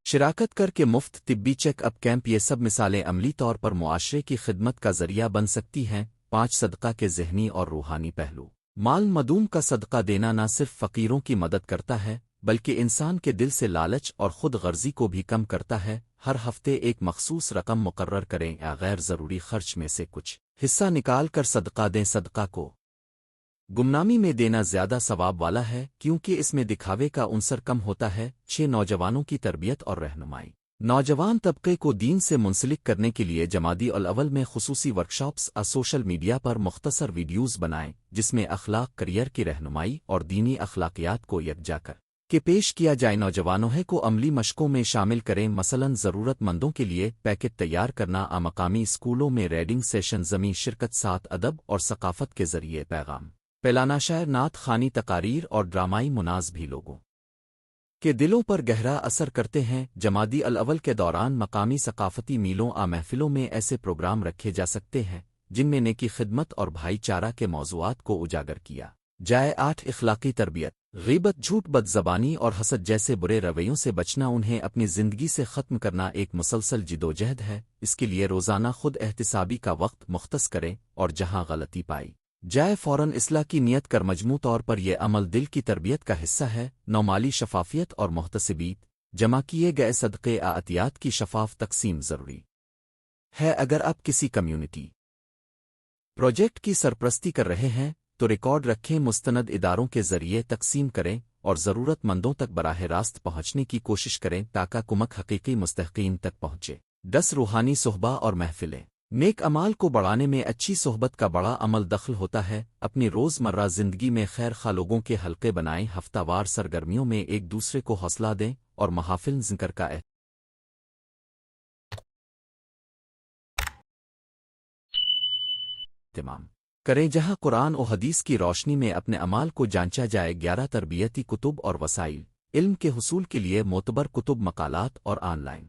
شراکت کر کے مفت طبی چیک اپ کیمپ۔ یہ سب مثالیں عملی طور پر معاشرے کی خدمت کا ذریعہ بن سکتی ہیں۔ 5 صدقہ کے ذہنی اور روحانی پہلو۔ مال مدوم کا صدقہ دینا نہ صرف فقیروں کی مدد کرتا ہے بلکہ انسان کے دل سے لالچ اور خود غرضی کو بھی کم کرتا ہے۔ ہر ہفتے ایک مخصوص رقم مقرر کریں یا غیر ضروری خرچ میں سے کچھ حصہ نکال کر صدقہ دیں۔ صدقہ کو گمنامی میں دینا زیادہ ثواب والا ہے کیونکہ اس میں دکھاوے کا عنصر کم ہوتا ہے۔ 6 نوجوانوں کی تربیت اور رہنمائی۔ نوجوان طبقے کو دین سے منسلک کرنے کے لیے جمادی الاول میں خصوصی ورکشاپس سوشل میڈیا پر مختصر ویڈیوز بنائیں جس میں اخلاق، کریئر کی رہنمائی اور دینی اخلاقیات کو یکجا کر کے پیش کیا جائے۔ نوجوانوں کو عملی مشقوں میں شامل کریں، مثلاً ضرورت مندوں کے لیے پیکٹ تیار کرنا، مقامی اسکولوں میں ریڈنگ سیشن، ضمنی شرکت، ساتھ ادب اور ثقافت کے ذریعے پیغام پھیلانا، شاعر، نعت خوانی، تقاریر اور ڈرامائی مناظر بھی لوگوں کے دلوں پر گہرا اثر کرتے ہیں۔ جمادی الاول کے دوران مقامی ثقافتی میلوں محفلوں میں ایسے پروگرام رکھے جا سکتے ہیں جن میں نیکی، خدمت اور بھائی چارہ کے موضوعات کو اجاگر کیا جائے۔ 8 اخلاقی تربیت۔ غیبت، جھوٹ، بد زبانی اور حسد جیسے برے رویوں سے بچنا انہیں اپنی زندگی سے ختم کرنا ایک مسلسل جدوجہد ہے۔ اس کے لیے روزانہ خود احتسابی کا وقت مختص کریں اور جہاں غلطی پائی جائے فوراً اصلاح کی نیت کر۔ مجموع طور پر یہ عمل دل کی تربیت کا حصہ ہے۔ مالی شفافیت اور محتسبیت۔ جمع کیے گئے صدقے عطیات کی شفاف تقسیم ضروری ہے۔ اگر آپ کسی کمیونٹی پروجیکٹ کی سرپرستی کر رہے ہیں تو ریکارڈ رکھیں، مستند اداروں کے ذریعے تقسیم کریں اور ضرورت مندوں تک براہ راست پہنچنے کی کوشش کریں تاکہ کمک حقیقی مستحقین تک پہنچے۔ 10 روحانی صحبہ اور محفلیں۔ نیک اعمال کو بڑھانے میں اچھی صحبت کا بڑا عمل دخل ہوتا ہے۔ اپنی روزمرہ زندگی میں خیر خواہ لوگوں کے حلقے بنائیں، ہفتہ وار سرگرمیوں میں ایک دوسرے کو حوصلہ دیں اور محافل ذکر کا اہتمام کریں جہاں قرآن و حدیث کی روشنی میں اپنے اعمال کو جانچا جائے۔ 11 تربیتی کتب اور وسائل۔ علم کے حصول کے لیے معتبر کتب، مقالات اور آن لائن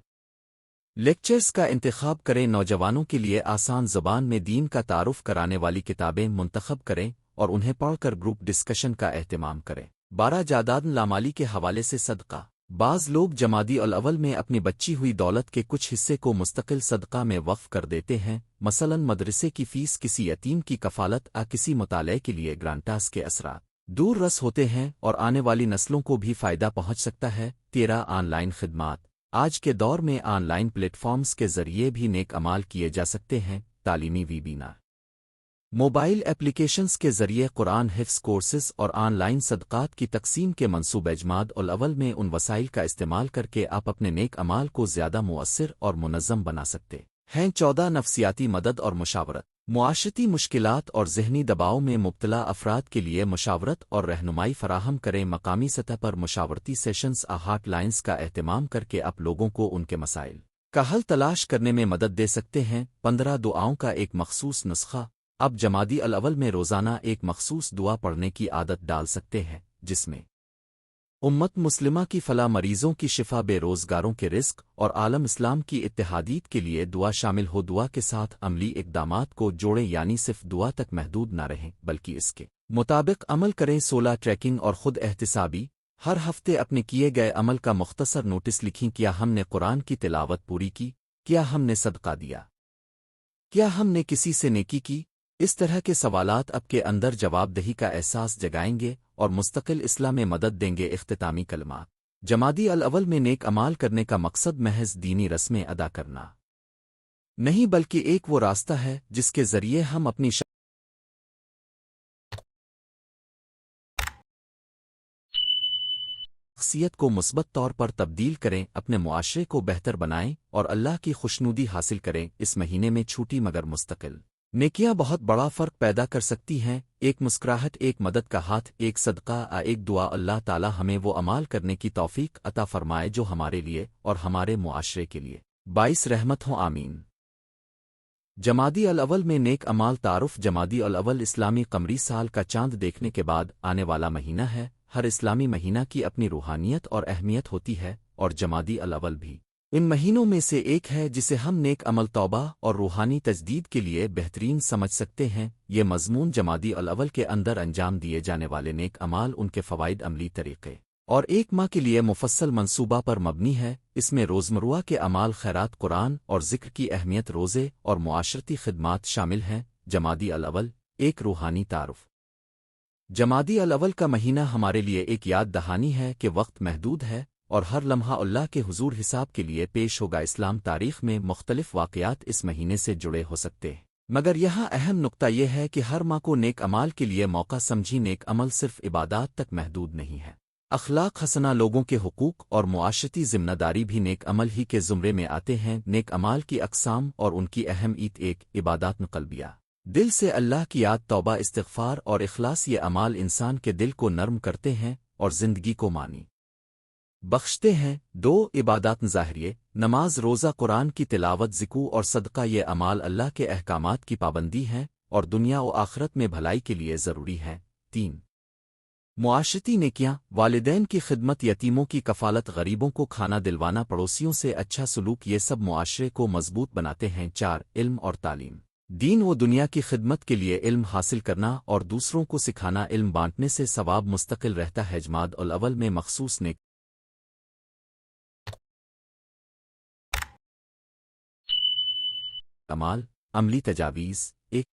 لیکچرز کا انتخاب کریں۔ نوجوانوں کے لیے آسان زبان میں دین کا تعارف کرانے والی کتابیں منتخب کریں اور انہیں پڑھ کر گروپ ڈسکشن کا اہتمام کریں۔ 12 جائیداد لامالی کے حوالے سے صدقہ۔ بعض لوگ جمادی الاول میں اپنی بچی ہوئی دولت کے کچھ حصے کو مستقل صدقہ میں وقف کر دیتے ہیں، مثلاً مدرسے کی فیس، کسی یتیم کی کفالت کسی مطالعے کے لیے گرانٹاس کے اثرات دور رس ہوتے ہیں اور آنے والی نسلوں کو بھی فائدہ پہنچ سکتا ہے۔ 13 آن لائن خدمات۔ آج کے دور میں آن لائن پلیٹ فارمز کے ذریعے بھی نیک اعمال کیے جا سکتے ہیں۔ تعلیمی ویبینار، موبائل ایپلیکیشنز کے ذریعے قرآن حفظ کورسز اور آن لائن صدقات کی تقسیم کے منصوبے۔ جمادی الاول میں ان وسائل کا استعمال کر کے آپ اپنے نیک اعمال کو زیادہ مؤثر اور منظم بنا سکتے ہیں۔ 14 نفسیاتی مدد اور مشاورت۔ معاشرتی مشکلات اور ذہنی دباؤ میں مبتلا افراد کے لیے مشاورت اور رہنمائی فراہم کریں۔ مقامی سطح پر مشاورتی سیشنز ہاٹ لائنز کا اہتمام کر کے آپ لوگوں کو ان کے مسائل کا حل تلاش کرنے میں مدد دے سکتے ہیں۔ 15 دعاؤں کا ایک مخصوص نسخہ۔ اب جمادی الاول میں روزانہ ایک مخصوص دعا پڑھنے کی عادت ڈال سکتے ہیں جس میں امت مسلمہ کی فلاح، مریضوں کی شفا، بے روزگاروں کے رزق اور عالم اسلام کی اتحادیت کے لیے دعا شامل ہو۔ دعا کے ساتھ عملی اقدامات کو جوڑیں، یعنی صرف دعا تک محدود نہ رہیں بلکہ اس کے مطابق عمل کریں۔ 16 ٹریکنگ اور خود احتسابی۔ ہر ہفتے اپنے کیے گئے عمل کا مختصر نوٹس لکھیں۔ کیا ہم نے قرآن کی تلاوت پوری کی؟ کیا ہم نے صدقہ دیا؟ کیا ہم نے کسی سے نیکی کی؟ اس طرح کے سوالات آپ کے اندر جواب دہی کا احساس جگائیں گے اور مستقل اصلاح میں مدد دیں گے۔ اختتامی کلمات۔ جمادی الاول میں نیک اعمال کرنے کا مقصد محض دینی رسمیں ادا کرنا نہیں بلکہ ایک وہ راستہ ہے جس کے ذریعے ہم اپنی شخصیت کو مثبت طور پر تبدیل کریں، اپنے معاشرے کو بہتر بنائیں اور اللہ کی خوشنودی حاصل کریں۔ اس مہینے میں چھوٹی مگر مستقل نیکیاں بہت بڑا فرق پیدا کر سکتی ہیں۔ ایک مسکراہٹ، ایک مدد کا ہاتھ، ایک صدقہ، ایک دعا۔ اللہ تعالی ہمیں وہ عمال کرنے کی توفیق عطا فرمائے جو ہمارے لیے اور ہمارے معاشرے کے لیے باعث رحمت ہوں، آمین۔ جمادی الاول میں نیک اعمال تعارف۔ جمادی الاول اسلامی قمری سال کا چاند دیکھنے کے بعد آنے والا مہینہ ہے۔ ہر اسلامی مہینہ کی اپنی روحانیت اور اہمیت ہوتی ہے، اور جمادی الاول بھی ان مہینوں میں سے ایک ہے جسے ہم نیک عمل، توبہ اور روحانی تجدید کے لیے بہترین سمجھ سکتے ہیں۔ یہ مضمون جمادی الاول کے اندر انجام دیے جانے والے نیک اعمال، ان کے فوائد، عملی طریقے اور ایک ماہ کے لیے مفصل منصوبہ پر مبنی ہے۔ اس میں روزمرہ کے اعمال، خیرات، قرآن اور ذکر کی اہمیت، روزے اور معاشرتی خدمات شامل ہیں۔ جمادی الاول ایک روحانی تعارف۔ جمادی الاول کا مہینہ ہمارے لیے ایک یاد دہانی ہے کہ وقت محدود ہے اور ہر لمحہ اللہ کے حضور حساب کے لیے پیش ہوگا۔ اسلام تاریخ میں مختلف واقعات اس مہینے سے جڑے ہو سکتے ہیں، مگر یہاں اہم نقطہ یہ ہے کہ ہر ماہ کو نیک عمال کے لیے موقع سمجھی۔ نیک عمل صرف عبادات تک محدود نہیں ہے، اخلاق حسنہ، لوگوں کے حقوق اور معاشرتی ذمہ داری بھی نیک عمل ہی کے زمرے میں آتے ہیں۔ نیک عمال کی اقسام اور ان کی اہم ایک عبادات قلبیہ، دل سے اللہ کی یاد، توبہ، استغفار اور اخلاص۔ یہ اعمال انسان کے دل کو نرم کرتے ہیں اور زندگی کو معنی بخشتے ہیں۔ دو عبادات ظاہریے، نماز، روزہ، قرآن کی تلاوت، ذکر اور صدقہ۔ یہ اعمال اللہ کے احکامات کی پابندی ہیں اور دنیا و آخرت میں بھلائی کے لیے ضروری ہیں۔ تین معاشرتی نیکیاں، والدین کی خدمت، یتیموں کی کفالت، غریبوں کو کھانا دلوانا، پڑوسیوں سے اچھا سلوک، یہ سب معاشرے کو مضبوط بناتے ہیں۔ چار علم اور تعلیم، دین و دنیا کی خدمت کے لیے علم حاصل کرنا اور دوسروں کو سکھانا، علم بانٹنے سے ثواب مستقل رہتا ہے۔ جمادی الاول میں مخصوص نیک اعمال، عملی تجاویز۔ ایک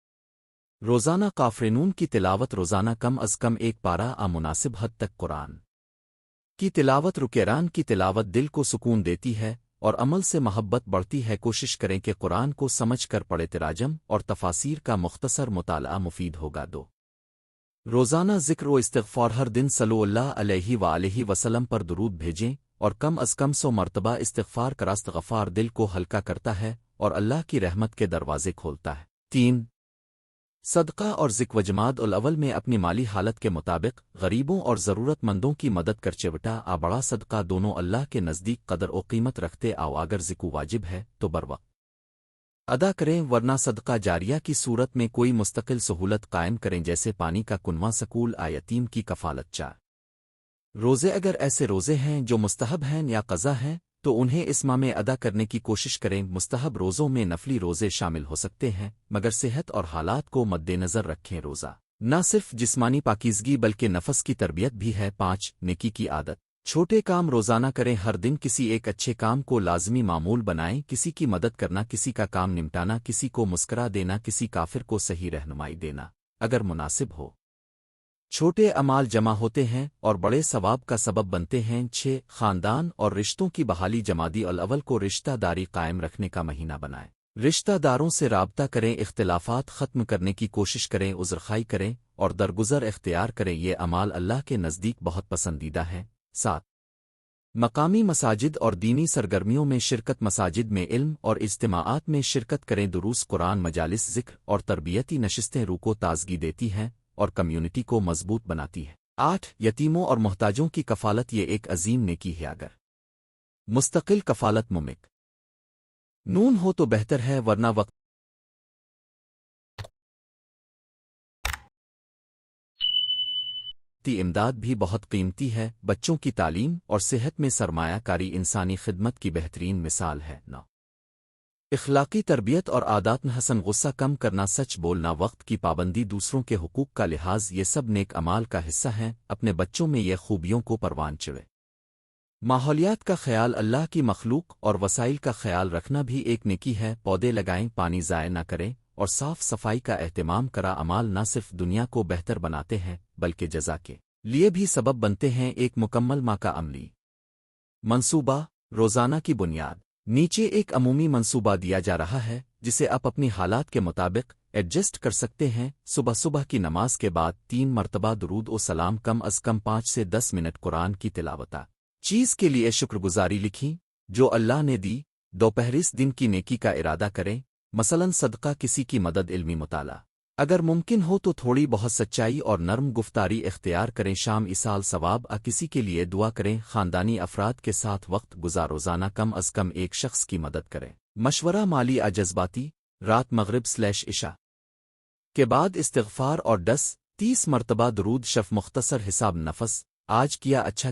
روزانہ قافرنون کی تلاوت، روزانہ کم از کم ایک پارہ مناسب حد تک قرآن کی تلاوت۔ رکیران کی تلاوت دل کو سکون دیتی ہے اور عمل سے محبت بڑھتی ہے۔ کوشش کریں کہ قرآن کو سمجھ کر پڑھے، تراجم اور تفاسیر کا مختصر مطالعہ مفید ہوگا۔ دو روزانہ ذکر و استغفار، ہر دن صلی اللہ علیہ وآلہ وسلم پر درود بھیجیں اور کم از کم 100 مرتبہ استغفار کریں۔ استغفار دل کو ہلکا کرتا ہے اور اللہ کی رحمت کے دروازے کھولتا ہے۔ تین صدقہ اور ذکر۔ جمادی الاول میں اپنی مالی حالت کے مطابق غریبوں اور ضرورت مندوں کی مدد کر چوٹا بڑا صدقہ دونوں اللہ کے نزدیک قدر و قیمت رکھتے آؤ۔ اگر ذکر واجب ہے تو بروقت ادا کریں، ورنہ صدقہ جاریہ کی صورت میں کوئی مستقل سہولت قائم کریں، جیسے پانی کا کنواں، سکول، یتیم کی کفالت۔ چار روزے، اگر ایسے روزے ہیں جو مستحب ہیں یا قضا ہیں تو انہیں اس ماہ میں ادا کرنے کی کوشش کریں۔ مستحب روزوں میں نفلی روزے شامل ہو سکتے ہیں، مگر صحت اور حالات کو مد نظر رکھیں۔ روزہ نہ صرف جسمانی پاکیزگی بلکہ نفس کی تربیت بھی ہے۔ پانچ نیکی کی عادت، چھوٹے کام روزانہ کریں، ہر دن کسی ایک اچھے کام کو لازمی معمول بنائیں، کسی کی مدد کرنا، کسی کا کام نمٹانا، کسی کو مسکرا دینا، کسی کافر کو صحیح رہنمائی دینا اگر مناسب ہو۔ چھوٹے اعمال جمع ہوتے ہیں اور بڑے ثواب کا سبب بنتے ہیں۔ چھ خاندان اور رشتوں کی بحالی، جمادی الاول کو رشتہ داری قائم رکھنے کا مہینہ بنائیں، رشتہ داروں سے رابطہ کریں، اختلافات ختم کرنے کی کوشش کریں، عذرخوائی کریں اور درگزر اختیار کریں۔ یہ اعمال اللہ کے نزدیک بہت پسندیدہ ہیں۔ سات مقامی مساجد اور دینی سرگرمیوں میں شرکت، مساجد میں علم اور اجتماعات میں شرکت کریں، دروس، قرآن، مجالس، ذکر اور تربیتی نشستیں روح کو تازگی دیتی ہیں اور کمیونٹی کو مضبوط بناتی ہے۔ آٹھ یتیموں اور محتاجوں کی کفالت، یہ ایک عظیم نیکی ہے، اگر مستقل کفالت ممکن ہو تو بہتر ہے، ورنہ وقت امداد بھی بہت قیمتی ہے۔ بچوں کی تعلیم اور صحت میں سرمایہ کاری انسانی خدمت کی بہترین مثال ہے۔ نو اخلاقی تربیت اور عادات حسن، غصہ کم کرنا، سچ بولنا، وقت کی پابندی، دوسروں کے حقوق کا لحاظ، یہ سب نیک اعمال کا حصہ ہیں۔ اپنے بچوں میں یہ خوبیوں کو پروان چڑھے۔ ماحولیات کا خیال، اللہ کی مخلوق اور وسائل کا خیال رکھنا بھی ایک نیکی ہے۔ پودے لگائیں، پانی ضائع نہ کریں اور صاف صفائی کا اہتمام کرا۔ اعمال نہ صرف دنیا کو بہتر بناتے ہیں بلکہ جزا کے لیے بھی سبب بنتے ہیں۔ ایک مکمل ماہ کا عملی منصوبہ، روزانہ کی بنیاد نیچے ایک عمومی منصوبہ دیا جا رہا ہے جسے آپ اپنی حالات کے مطابق ایڈجسٹ کر سکتے ہیں۔ صبح کی نماز کے بعد 3 مرتبہ درود و سلام، کم از کم 5 سے 10 منٹ قرآن کی تلاوت، چیز کے لیے شکرگزاری لکھی جو اللہ نے دی، دوپہرس دن کی نیکی کا ارادہ کریں، مثلاً صدقہ، کسی کی مدد، علمی مطالعہ، اگر ممکن ہو تو تھوڑی بہت سچائی اور نرم گفتاری اختیار کریں، شام ایسال ثواب کسی کے لیے دعا کریں، خاندانی افراد کے ساتھ وقت گزار، روزانہ کم از کم ایک شخص کی مدد کریں، مشورہ مالی جذباتی، رات مغرب/عشاء کے بعد استغفار اور 10-30 مرتبہ درود شف، مختصر حساب نفس، آج کیا اچھا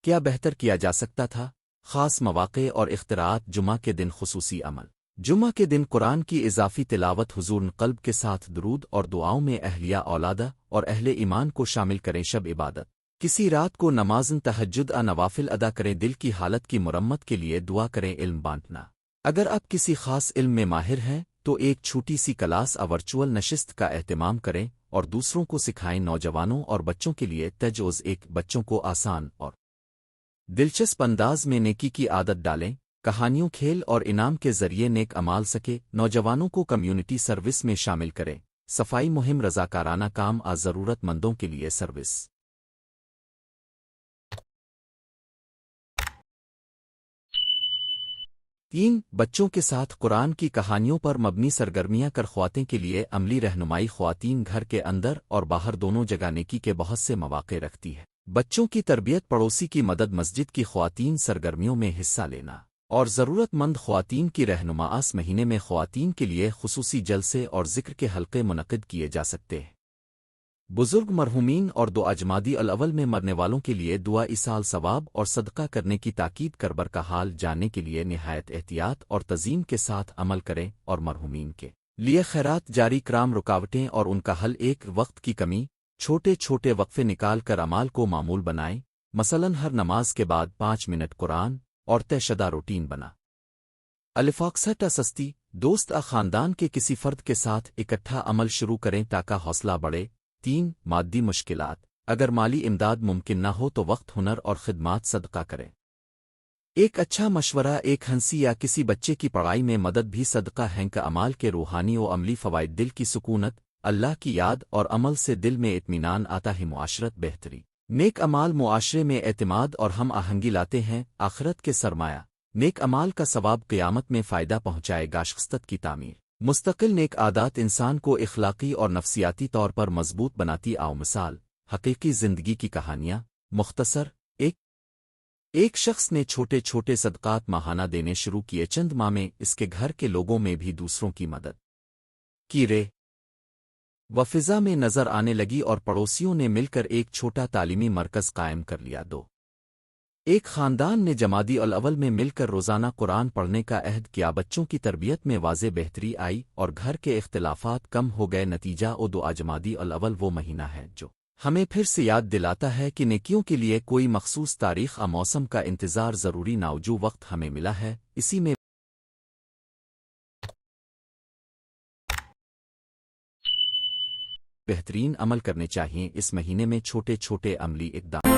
کیا بہتر کیا جا سکتا تھا، خاص مواقع اور اختراعات، جمعہ کے دن خصوصی عمل، جمعہ کے دن قرآن کی اضافی تلاوت، حضور قلب کے ساتھ درود اور دعاؤں میں اہلیہ اولادہ اور اہل ایمان کو شامل کریں، شب عبادت، کسی رات کو نمازن تہجد نوافل ادا کریں، دل کی حالت کی مرمت کے لیے دعا کریں، علم بانٹنا، اگر آپ کسی خاص علم میں ماہر ہیں تو ایک چھوٹی سی کلاس ورچوئل نشست کا اہتمام کریں اور دوسروں کو سکھائیں، نوجوانوں اور بچوں کے لیے تجویز، ایک بچوں کو آسان اور دلچسپ انداز میں نیکی کی عادت ڈالیں، کہانیوں، کھیل اور انعام کے ذریعے نیک امال سکے، نوجوانوں کو کمیونٹی سروس میں شامل کریں، صفائی مہم، رضاکارانہ کام، ضرورت مندوں کے لیے سروس۔ 3 بچوں کے ساتھ قرآن کی کہانیوں پر مبنی سرگرمیاں کر خواتین کے لیے عملی رہنمائی، خواتین گھر کے اندر اور باہر دونوں جگہ نیکی کے بہت سے مواقع رکھتی ہے، بچوں کی تربیت، پڑوسی کی مدد، مسجد کی خواتین سرگرمیوں میں حصہ لینا اور ضرورت مند خواتین کی رہنما، اس مہینے میں خواتین کے لیے خصوصی جلسے اور ذکر کے حلقے منعقد کیے جا سکتے ہیں، بزرگ مرحومین اور دو جمادی الاول میں مرنے والوں کے لیے دعا، ایصال ثواب اور صدقہ کرنے کی تاکید، قبر کا حال جاننے کے لیے نہایت احتیاط اور تزئین کے ساتھ عمل کریں اور مرحومین کے لیے خیرات جاری کرام، رکاوٹیں اور ان کا حل، ایک وقت کی کمی، چھوٹے چھوٹے وقفے نکال کر اعمال کو معمول بنائیں، مثلاً ہر نماز کے بعد 5 منٹ قرآن اور طے شدہ روٹین بنا الفاقسٹا سستی دوست خاندان کے کسی فرد کے ساتھ اکٹھا عمل شروع کریں تاکہ حوصلہ بڑھے۔ 3 مادی مشکلات، اگر مالی امداد ممکن نہ ہو تو وقت، ہنر اور خدمات صدقہ کریں، ایک اچھا مشورہ، ایک ہنسی یا کسی بچے کی پڑھائی میں مدد بھی صدقہ ہیں، کہ اعمال کے روحانی و عملی فوائد، دل کی سکونت، اللہ کی یاد اور عمل سے دل میں اطمینان آتا ہے، معاشرت بہتری، نیک اعمال معاشرے میں اعتماد اور ہم آہنگی لاتے ہیں، آخرت کے سرمایہ، نیک اعمال کا ثواب قیامت میں فائدہ پہنچائے گا، شخصیت کی تعمیر، مستقل نیک عادات انسان کو اخلاقی اور نفسیاتی طور پر مضبوط بناتی، آؤ مثال، حقیقی زندگی کی کہانیاں، مختصر، ایک شخص نے چھوٹے چھوٹے صدقات ماہانہ دینے شروع کیے، چند ماہ میں اس کے گھر کے لوگوں میں بھی دوسروں کی مدد کی و فضا میں نظر آنے لگی اور پڑوسیوں نے مل کر ایک چھوٹا تعلیمی مرکز قائم کر لیا۔ ایک خاندان نے جمادی الاول میں مل کر روزانہ قرآن پڑھنے کا عہد کیا، بچوں کی تربیت میں واضح بہتری آئی اور گھر کے اختلافات کم ہو گئے، نتیجہ جمادی الاول وہ مہینہ ہے جو ہمیں پھر سے یاد دلاتا ہے کہ نیکیوں کے لیے کوئی مخصوص تاریخ موسم کا انتظار ضروری نہ ہو، جو وقت ہمیں ملا ہے اسی میں بہترین عمل کرنے چاہیے، اس مہینے میں چھوٹے چھوٹے عملی اقدام